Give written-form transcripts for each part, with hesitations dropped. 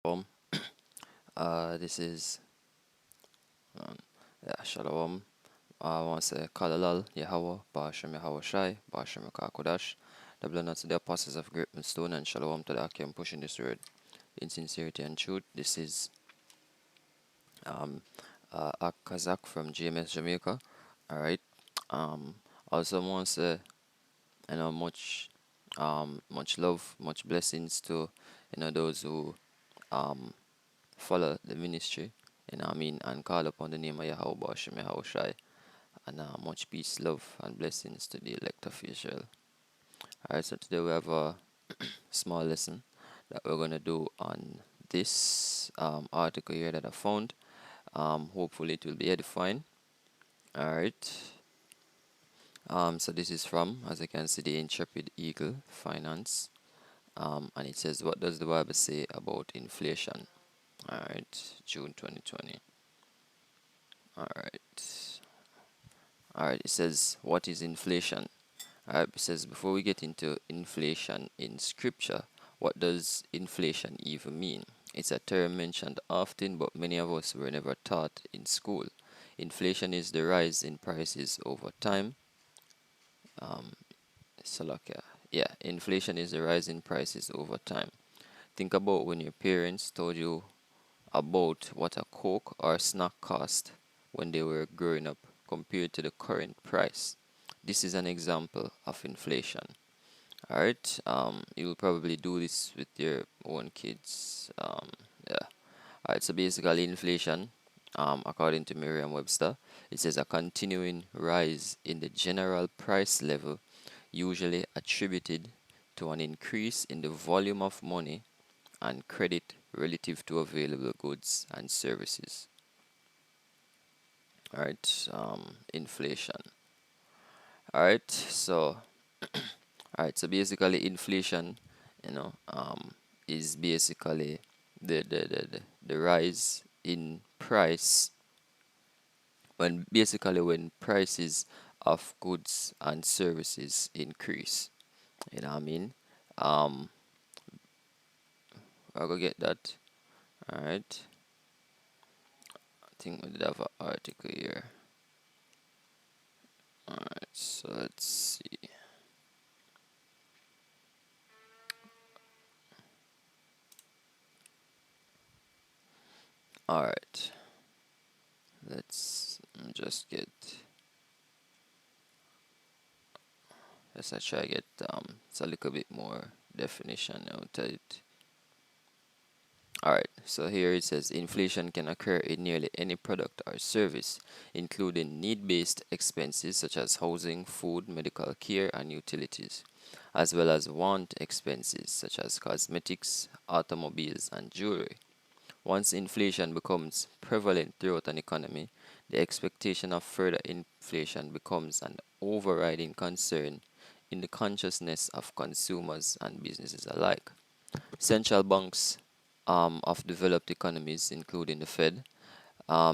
Shalom. This is Shalom. I want to say Kalalal, Yahweh, Ba'ashem Yahweh Shai, Ba'ashem Kodash. The blessings to the apostles of Great Stone and Shalom to the Akim pushing this word in sincerity and truth. This is um a Kazakh from GMS Jamaica. Alright. Um Also want to say much love, much blessings to those who um follow the ministry, and call upon the name of Yahweh Bashim Yahweh Shai, and much peace, love, and blessings to the elect of Israel. Alright, so today we have a small lesson that we're going to do on this article here that I found. Hopefully, it will be edifying. Alright, so this is from, as you can see, the Intrepid Eagle Finance, and it says, what does the Bible say about inflation? Alright, June 2020. Alright. Alright, it says, what is inflation? Alright, it says, before we get into inflation in scripture, what does inflation even mean? It's a term mentioned often, but many of us were never taught in school. Inflation is the rise in prices over time. Salakia. Yeah, inflation is the rise in prices over time. Think about when your parents told you about what a Coke or snack cost when they were growing up compared to the current price. This is an example of inflation. Alright, you'll probably do this with your own kids. Yeah. Alright, so basically inflation, according to Merriam-Webster, it says a continuing rise in the general price level, usually attributed to an increase in the volume of money and credit relative to available goods and services. Alright, inflation. Alright, so basically inflation, is basically the rise in price when prices of goods and services increase. You know what I mean? Um, I'll go get that. Alright. I think we did have an article here. Alright, so let's see. Alright. Let's just get let's try get it's a little bit more definition out of it. Alright, so here it says inflation can occur in nearly any product or service, including need-based expenses such as housing, food, medical care, and utilities, as well as want expenses such as cosmetics, automobiles, and jewelry. Once inflation becomes prevalent throughout an economy, the expectation of further inflation becomes an overriding concern in the consciousness of consumers and businesses alike. Central banks of developed economies, including the Fed,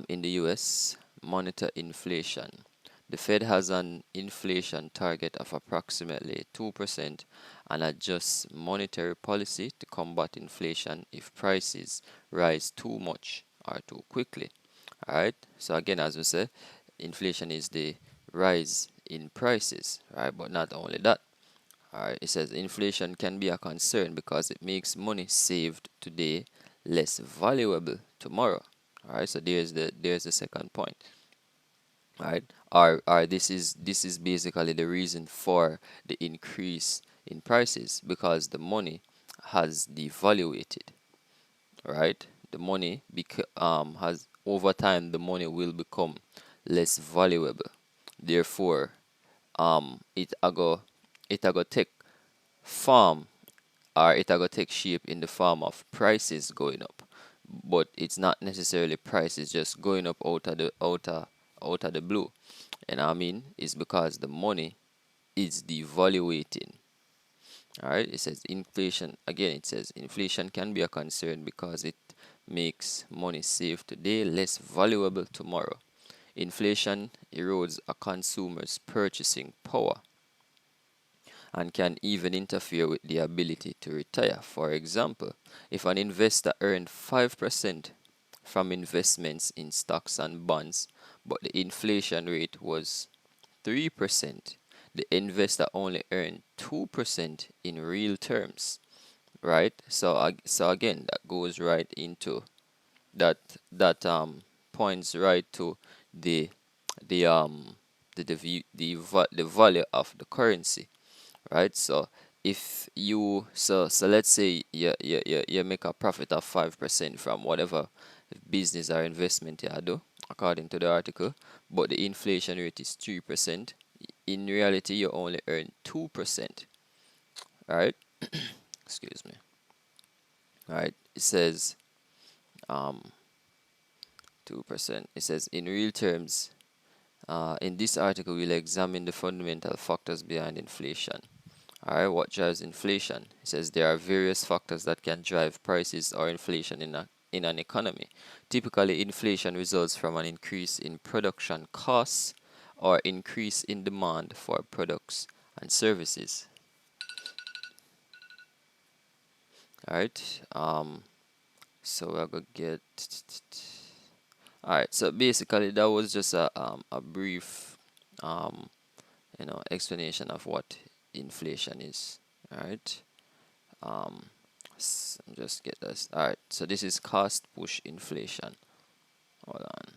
in the US, monitor inflation. The Fed has an inflation target of approximately 2% and adjusts monetary policy to combat inflation if prices rise too much or too quickly. Alright, so again, as we said, inflation is the rise in prices, right? But not only that. Alright, it says inflation can be a concern because it makes money saved today less valuable tomorrow. Alright, so there's the second point. Alright, or this is basically the reason for the increase in prices because the money has devaluated. Right, the money has over time the money will become less valuable. Therefore, it ago take form it ago take shape in the form of prices going up, but it's not necessarily prices just going up out of the blue. And I mean, it's because the money is devaluating. All right, it says inflation again. It says inflation can be a concern because it makes money saved today less valuable tomorrow. Inflation erodes a consumer's purchasing power. and can even interfere with the ability to retire. For example, if an investor earned 5% from investments in stocks and bonds, but the inflation rate was 3%, the investor only earned 2% in real terms, right? So again, that goes right into that points right to the the um the value of the currency, right? So if you so let's say you make a profit of 5% from whatever business or investment you do, according to the article, but the inflation rate is 3%. In reality, you only earn 2%, right? Excuse me. Right? It says 2%. It says in real terms. In this article, we'll examine the fundamental factors behind inflation. Alright, what drives inflation? It says there are various factors that can drive prices or inflation in an economy. Typically, inflation results from an increase in production costs or increase in demand for products and services. Alright, so we're gonna get. Alright, so basically, that was just a brief um, explanation of what inflation is. All right. um just get this. All right, so this is cost push inflation. Hold on.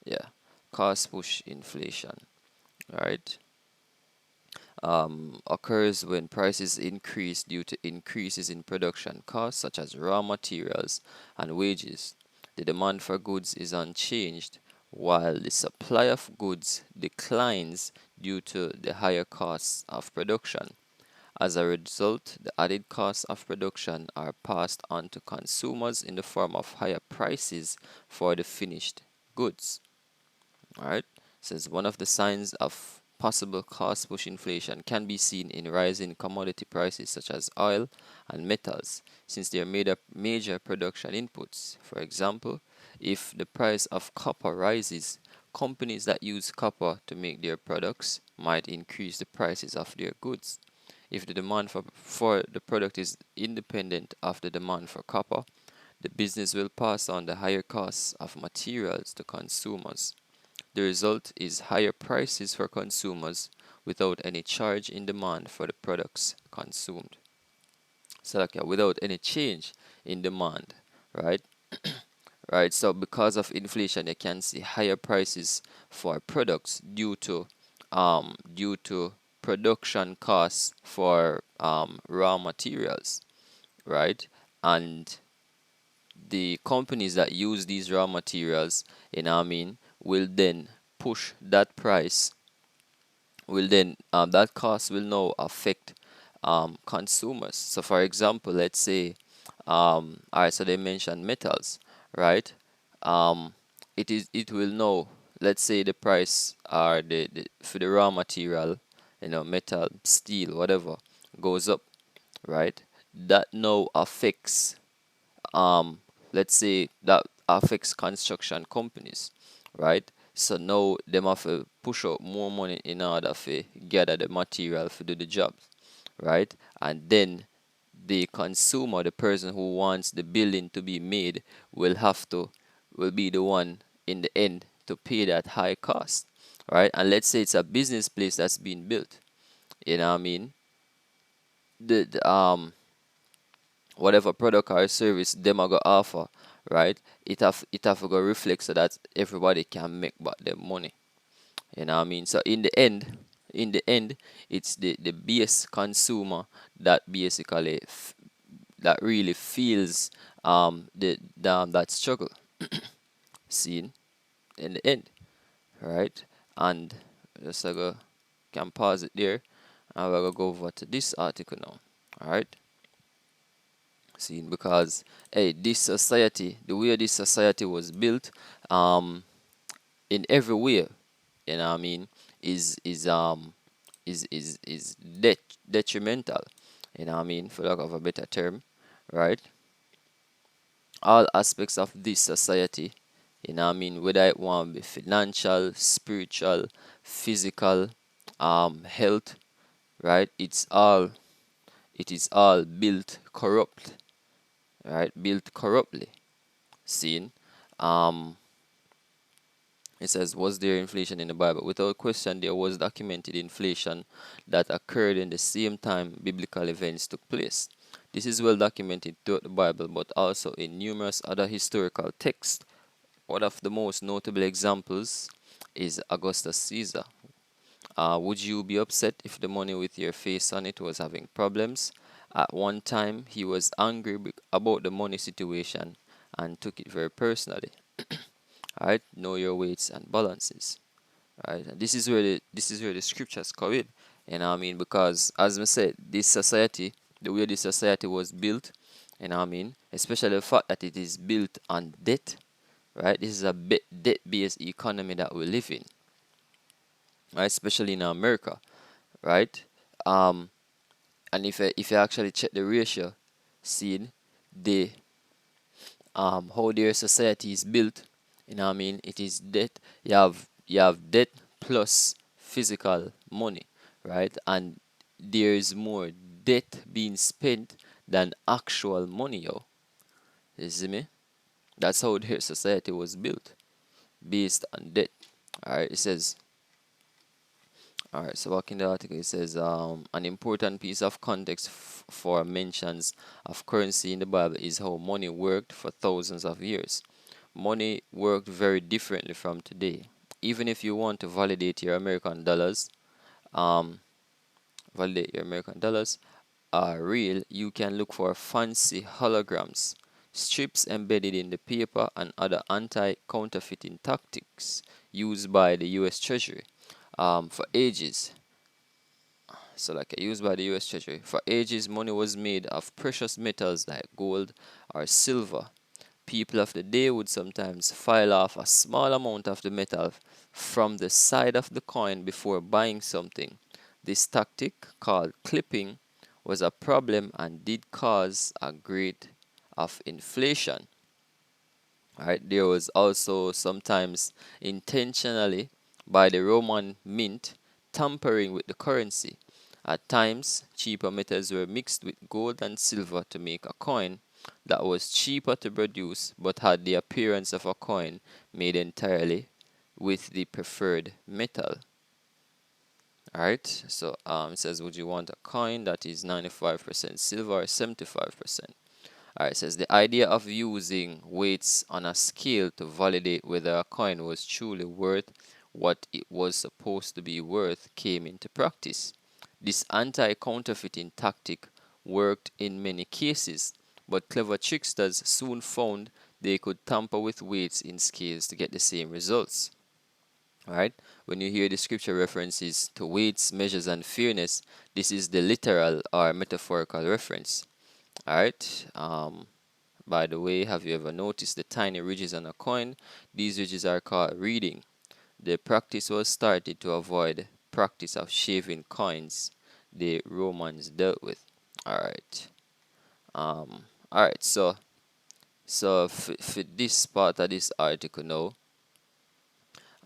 Yeah, cost push inflation. All right. Occurs when prices increase due to increases in production costs such as raw materials and wages. The demand for goods is unchanged while the supply of goods declines due to the higher costs of production. As a result, the added costs of production are passed on to consumers in the form of higher prices for the finished goods. Alright, says one of the signs of possible cost push inflation can be seen in rising commodity prices such as oil and metals, since they are made up major production inputs. For example, if the price of copper rises, companies that use copper to make their products might increase the prices of their goods. If the demand for the product is independent of the demand for copper, the business will pass on the higher costs of materials to consumers. The result is higher prices for consumers without any change in demand for the products consumed. So like without any change in demand, right? Right. So because of inflation, you can see higher prices for products due to production costs for raw materials, right? And the companies that use these raw materials, will then push that price, will then that cost will now affect consumers. So for example, let's say all right, so they mentioned metals, right? um it will know, let's say the price or the for the raw material, metal, steel, whatever, goes up, right? That now affects, um let's say that affects construction companies, right? So now them have to push out more money in order to gather the material to do the job, right? And then the consumer, the person who wants the building to be made, will be the one in the end to pay that high cost, right? And let's say it's a business place that's being built, you know what I mean? The whatever product or service them are gonna offer, right? It have to go reflect so that everybody can make back their money. You know what I mean? So in the end, it's the base consumer that basically that really feels that struggle seen in the end, right? And just like can pause it there, and we're gonna go over to this article now. All right, seen because hey, this society, the way this society was built, um, in every way, you know what I mean, is detrimental, you know what I mean, for lack of a better term, right? All aspects of this society, you know what I mean, whether it want to be financial, spiritual, physical, health, right? It is all built corrupt, right? Built corruptly. Seen. Um, it says, was there inflation in the Bible? Without question, there was documented inflation that occurred in the same time biblical events took place. This is well documented throughout the Bible, but also in numerous other historical texts. One of the most notable examples is Augustus Caesar. Would you be upset if the money with your face on it was having problems? At one time, he was angry about the money situation and took it very personally. All right, know your weights and balances. All right, and this is where the scriptures come in. You know what I mean? Because as I said, this society, the way this society was built, you know what I mean, especially the fact that it is built on debt, right? This is a debt-based economy that we live in, right? Especially in America, right? Um, and if you actually check the ratio, seen the how their society is built, you know what I mean? It is debt. You have debt plus physical money, right? And there is more debt being spent than actual money, yo. You see me? That's how their society was built, based on debt. Alright, it says, alright, so back in the article, it says, an important piece of context for mentions of currency in the Bible is how money worked for thousands of years. Money worked very differently from today. Even if you want to um, validate your American dollars are real, you can look for fancy holograms, strips embedded in the paper, and other anti-counterfeiting tactics used by the U.S. Treasury for ages. Used by the U.S. Treasury for ages, money was made of precious metals like gold or silver. People of the day would sometimes file off a small amount of the metal from the side of the coin before buying something. This tactic, called clipping, was a problem and did cause a great of inflation. Right? There was also sometimes intentionally by the Roman mint tampering with the currency. At times, cheaper metals were mixed with gold and silver to make a coin that was cheaper to produce but had the appearance of a coin made entirely with the preferred metal. Alright, so it says, would you want a coin that is 95% silver or 75%? Alright, it says the idea of using weights on a scale to validate whether a coin was truly worth what it was supposed to be worth came into practice. This anti-counterfeiting tactic worked in many cases, but clever tricksters soon found they could tamper with weights in scales to get the same results. Alright, when you hear the scripture references to weights, measures, and fairness, this is the literal or metaphorical reference. Alright, by the way, have you ever noticed the tiny ridges on a coin? These ridges are called reading. The practice was started to avoid practice of shaving coins the Romans dealt with. Alright. Alright, so for this part of this article now,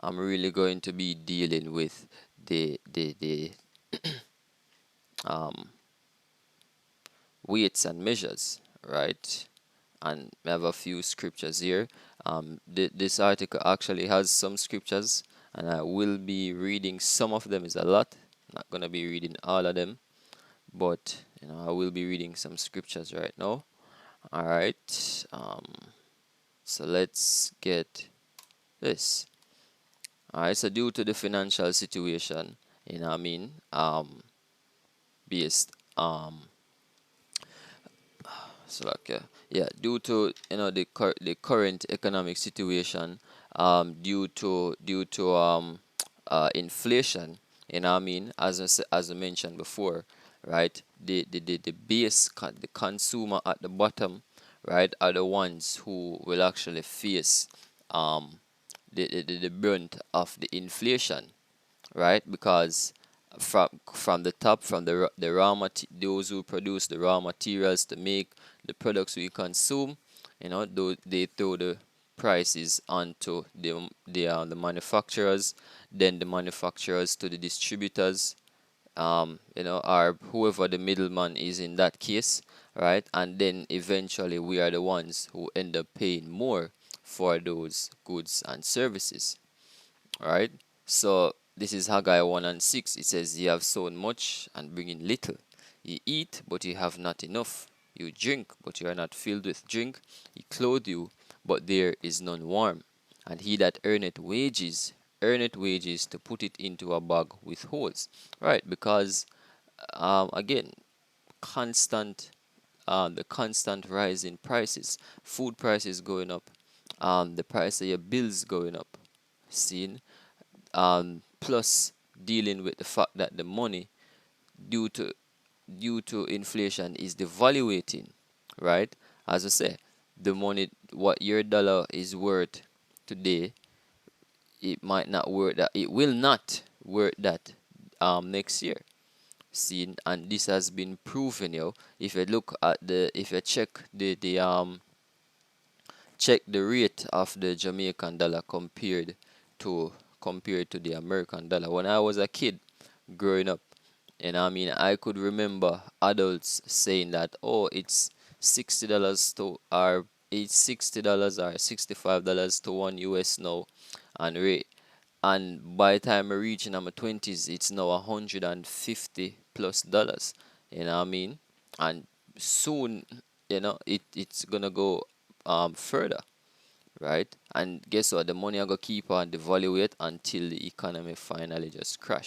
I'm really going to be dealing with the um weights and measures, right? And I have a few scriptures here. This article actually has some scriptures, and I will be reading some of them. Is a lot. Not gonna be reading all of them, but I will be reading some scriptures right now. All right. So let's get this. All right. So due to the financial situation, I mean, based due to the current economic situation, due to inflation, I mean, as I mentioned before, right? The base the consumer at the bottom, right, are the ones who will actually face um the brunt of the inflation, right? Because from the top, from those who produce the raw materials to make the products we consume, they throw the prices onto the manufacturers, then the manufacturers to the distributors, or whoever the middleman is in that case, right? And then eventually we are the ones who end up paying more for those goods and services, right? So this is Haggai 1 and 6. It says, "Ye have sown much and bring in little. Ye eat, but ye have not enough. You drink, but you are not filled with drink. Ye clothe you, but there is none warm. And he that earneth wages to put it into a bag with holes." Right, because again, constant the constant rise in prices, food prices going up, the price of your bills going up, seen, plus dealing with the fact that the money due to inflation is devaluating, right? As I say, the money, what your dollar is worth today, it might not worth that, it will not worth that next year, seen. And this has been proven. If you look at if you check the rate of the Jamaican dollar to compared to the American dollar. When I was a kid growing up, and I mean, I could remember adults saying that, oh, it's $60 to or it's $60 or $65 to $1 now, and rate. And by the time I reach in my 20s, it's now $150 plus. You know what I mean? And soon, it's gonna go further, right? And guess what? The money I gonna keep on devaluate until the economy finally just crash.